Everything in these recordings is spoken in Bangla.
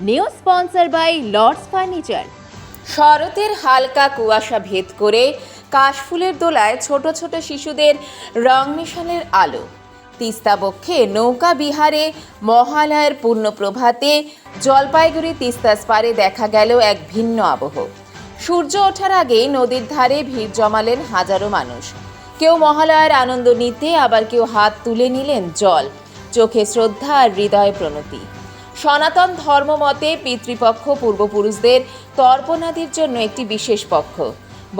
New sponsor by Lords furniture. শরতের হালকা কুয়াশা ভেদ করে কাশফুলের দোলায় ছোট ছোট শিশুদের রং মিশনের আলো। তিস্তা বক্ষে নৌকা বিহারে মহালয়ের পূর্ণ প্রভাতে জলপাইগুড়ি তিস্তাস পারে দেখা গেল এক ভিন্ন আবহ। সূর্য ওঠার আগেই নদীর ধারে ভিড় জমালেন হাজারো মানুষ। কেউ মহালয়ার আনন্দ নিতে, আবার কেউ হাত তুলে নিলেন জল, চোখে শ্রদ্ধা আর হৃদয়ে প্রণতি। সনাতন ধর্ম মতে পিতৃপক্ষ পূর্বপুরুষদের তর্পণাদির জন্য একটি বিশেষ পক্ষ।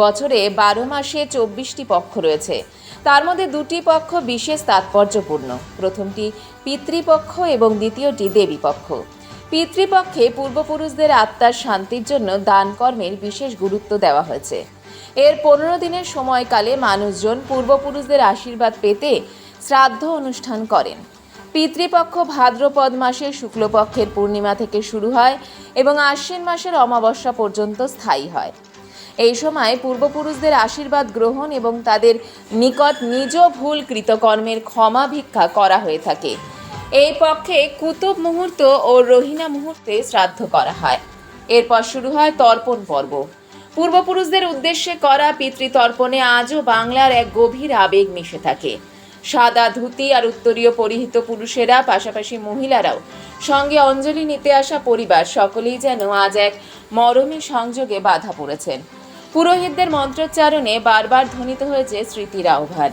বছরে 12 মাসে 24টি পক্ষ রয়েছে। তার মধ্যে 2টি পক্ষ বিশেষ তাৎপর্যপূর্ণ। প্রথমটি পিতৃপক্ষ এবং দ্বিতীয়টি দেবীপক্ষ। পিতৃপক্ষে পূর্বপুরুষদের আত্মার শান্তির জন্য দান কর্মের বিশেষ গুরুত্ব দেওয়া হয়েছে। এর 15 দিনের সময়কালে মানুষজন পূর্বপুরুষদের আশীর্বাদ পেতে শ্রাদ্ধ অনুষ্ঠান করেন। পিতৃপক্ষ ভাদ্রপদ মাসের শুক্লপক্ষের পূর্ণিমা থেকে শুরু হয় এবং আশ্বিন মাসের অমাবস্যা পর্যন্ত স্থায়ী হয়। এই সময় পূর্বপুরুষদের আশীর্বাদ গ্রহণ এবং তাদের নিকট নিজ ভুল কৃতকর্মের ক্ষমা ভিক্ষা করা হয়ে থাকে। এই পক্ষে কুতুব মুহূর্ত ও রোহিণা মুহূর্তে শ্রাদ্ধ করা হয়। এরপর শুরু হয় তর্পণ পর্ব। পূর্বপুরুষদের উদ্দেশ্যে করা পিতৃতর্পণে আজও বাংলার এক গভীর আবেগ মিশে থাকে। সাদা ধুতি আর উত্তরীয় পরিহিত পুরুষেরা, পাশাপাশি মহিলারাও, সঙ্গে অঞ্জলি নিতে আসা পরিবার সকলেই যেন আজ এক মরমী সংযোগে বাধা পড়েছেন। পুরোহিতদের মন্ত্রোচ্চারণে বারবার ধ্বনিত হয়েছে স্মৃতির আহ্বান।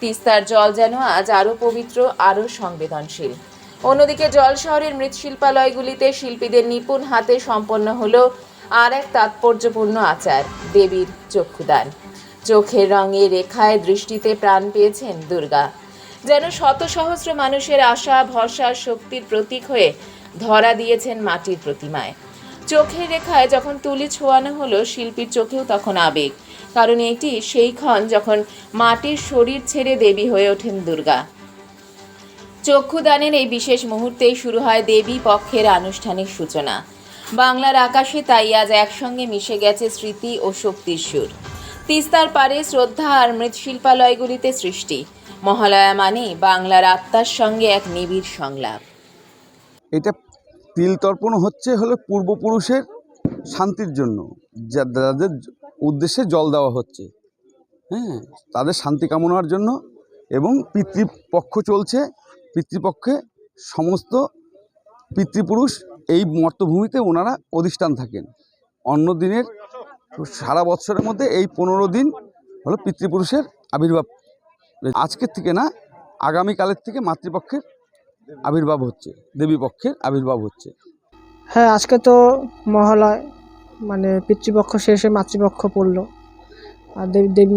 তিস্তার জল যেন আজ আরও পবিত্র, আরও সংবেদনশীল। অন্যদিকে জল শহরের মৃৎশিল্পালয়গুলিতে শিল্পীদের নিপুণ হাতে সম্পন্ন হলো আর এক তাৎপর্যপূর্ণ আচার, দেবীর চক্ষুদান। চোখের রঙে, রেখায়, দৃষ্টিতে প্রাণ পেয়েছেন দুর্গা। যেন শত সহস্র মানুষের আশা, ভরসা, শক্তির প্রতীক হয়ে ধরা দিয়েছেন মাটির প্রতিমায়। চোখের রেখায় যখন তুলি ছোঁয়ানো হলো, শিল্পীর চোখেও তখন আবেগ, কারণ এটি সেই ক্ষণ যখন মাটির শরীর ছেড়ে দেবী হয়ে ওঠেন দুর্গা। চক্ষুদানের এই বিশেষ মুহূর্তেই শুরু হয় দেবী পক্ষের আনুষ্ঠানিক সূচনা। বাংলার আকাশে তাই আজ একসঙ্গে মিশে গেছে স্মৃতি ও শক্তির সুর। তিস্তার পারে শ্রদ্ধা আর মৃৎশিল্পালয়গুলিতে সৃষ্টি। মহালয়া মানে বাংলার আত্মার সঙ্গে এক নিবিড় সংলাপ। এটা তিল তর্পণ হলো পূর্বপুরুষের শান্তির জন্য, যাদের উদ্দেশ্যে জল দেওয়া হচ্ছে, হ্যাঁ, তাদের শান্তি কামনার জন্য। এবং পিতৃপক্ষ চলছে। পিতৃপক্ষে সমস্ত পিতৃপুরুষ এই মর্তভূমিতে ওনারা অধিষ্ঠান থাকেন। অন্য দিনের সারা বৎসরের মধ্যে এই 15 দিন হলো পিতৃপুরুষের আবির্ভাব। আজকের থেকে না, আগামীকালের থেকে মাতৃপক্ষের আবির্ভাব হচ্ছে, দেবীপক্ষের আবির্ভাব হচ্ছে। হ্যাঁ, আজকে তো মহালয়, মানে পিতৃপক্ষ শেষে মাতৃপক্ষ পড়লো। আর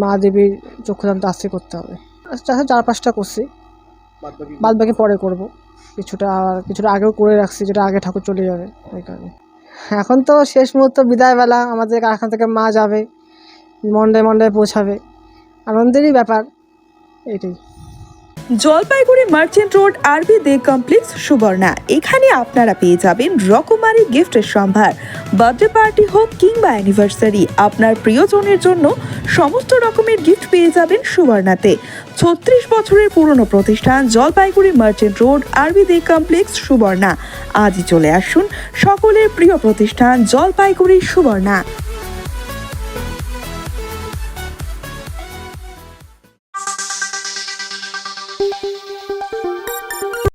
মা দেবীর চক্ষুদান তো আজকে করতে হবে। আচ্ছা, 4-5টা করছি, বাদ বাকি পরে করব। কিছুটা আগেও করে রাখছি, যেটা আগে ঠাকুর চলে যাবে ওই কারণে। এখন তো শেষ মুহূর্ত, বিদায়বেলা, আমাদের এখান থেকে মা যাবে, মন্ডায় পৌঁছাবে, আনন্দেরই ব্যাপার এটাই। জলপাইগুড়ি মার্চেন্ট রোড আরবি দে কমপ্লেক্স সুবর্ণা। এখানে আপনারা পেয়ে যাবেন রকমারি গিফটের সম্ভার। বার্থডে পার্টি হোক কিংবা অ্যানিভার্সারি, আপনার প্রিয়জনের জন্য সমস্ত রকমের গিফট পেয়ে যাবেন সুবর্ণাতে। 36 বছরের পুরনো প্রতিষ্ঠান জলপাইগুড়ি মার্চেন্ট রোড আরবি দে কমপ্লেক্স সুবর্ণা। আজই চলে আসুন সকলের প্রিয় প্রতিষ্ঠান জলপাইগুড়ি সুবর্ণা।